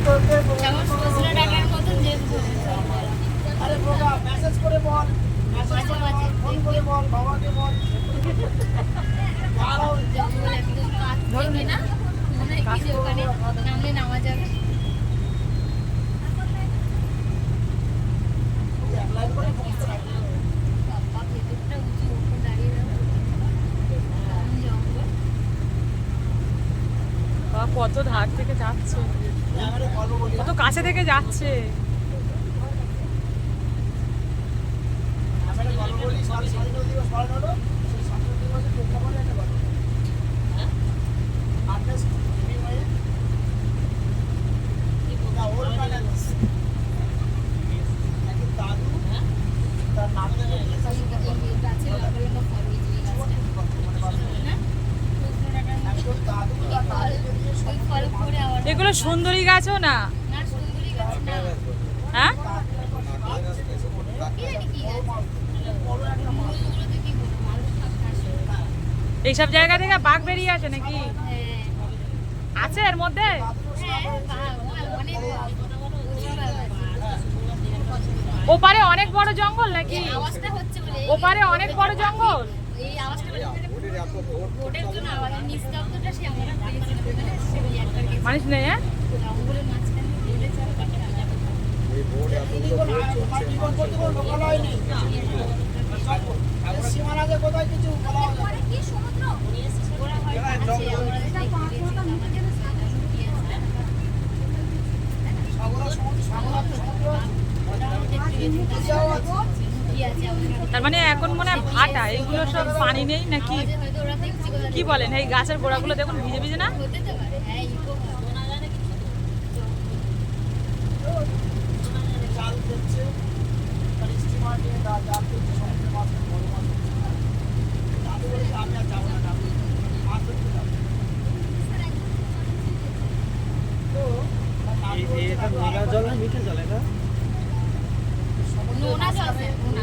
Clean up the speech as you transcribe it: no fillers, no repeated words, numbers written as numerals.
যেমন সজনে ডাটার মতন যে আরে বাবা মেসেজ করে বল, মেসেজ মাঝে মাঝে ফোন করে বল, বাবাকে বল। জঙ্গল একদম কাছ থেকে না মনে হয় কি যে ওখানে নামলে নামা যাবে। অ্যাপ্লাই করে পৌঁছতে থাকবে। বাবা ভেতরটা উঁচু, ওপর দাঁড়িয়ে যাবে জঙ্গল। বাবা কত ধার থেকে যাচ্ছে, ক্যামেরা গল্প বলি। কত কাছে থেকে যাচ্ছে। ক্যামেরা গল্প বলি, স্বাধীনতা দিবস পালন হলো। সেই স্বাধীনতা দিবসে প্রেক্ষাপটে একটা গল্প। হ্যাঁ? Artist Hemingway The Old Silence। একজন দাদু, তার নাতনি এই গাছের লম্বা লম্বা ফল এই যে গাছটা না সজনে ডাটার মতো একজন দাদু তার নাতনিকে দিয়ে ওই ফল পরে আবার এগুলো সুন্দরী গাছও না, না সুন্দরী গাছ না হ্যাঁ কি জানি কি গাছ মূলগুলোতে কি বলবো মানুষ সব খাসে। এইসব জায়গা থেকে বাঘ বেরিয়ে আসে নাকি? হ্যাঁ আছে এর মধ্যে? হ্যাঁ অনেক উঁচু বাগান। ওপারে অনেক বড় জঙ্গল নাকি? এই আওয়াজটা হচ্ছে বলে ওপারে অনেক বড় জঙ্গল। এই আওয়াজটা বলে ভোটের জন্য আওয়াজের নিস্তব্ধতা সে আমরা পেয়েছিলাম ওখানে সেই একবার গেছি মানুষ নেই, হ্যাঁ জঙ্গলের মাঝখানে ভেবে চলে জীবন করতে কোনো লোকাল হয়নি। সীমানাতে কোথায় কিছু বলা হয় না। কি সমুদ্র ওরা হয় আছে আমরা আমাদের সাধারণ কি আছে সাগর সমুদ্র, সাগর সমুদ্র কি আছে আমাদের তার মানে এখন মনে হয় ভাটা, এইগুলো সব পানি নেই নাকি? হয়তো ওরা দেখছে কোথা কি বলেন, এই গাছের গোড়াগুলো দেখুন ভিজে ভিজে না? হতে তো পারে হ্যাঁ ইকো জাল ফেলছে, তার স্টিমার নিয়ে জাল ফেলছে সমুদ্রের মাঝখানে বড় মাছ। দাদু বলেছে আমি আর যাবো না, দাদু মাছ ধরতে যাবো। তো তার নাতনি বলছে, দাদু, নোনা জল না মিঠে জল এটা? সমুদ্রের নোনা জল মাঝখানে নোনা